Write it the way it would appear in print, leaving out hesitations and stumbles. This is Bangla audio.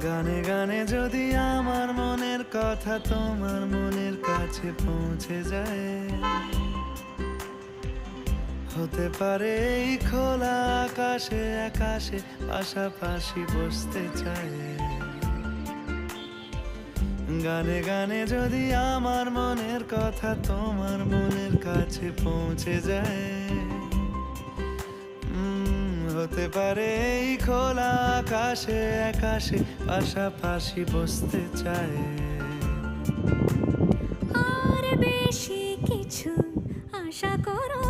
গানে গানে যদি আমার মনের কথা তোমার মনের কাছে পৌঁছে যায়, হতে পারে এই খোলা আকাশে আকাশে পাশাপাশি বসতে চায়। গানে গানে যদি আমার মনের কথা তোমার মনের কাছে পৌঁছে যায়, হতে পারে এই খোলা আকাশে আকাশে পাশাপাশি বসতে চায়। আর বেশি কিছু আশা করো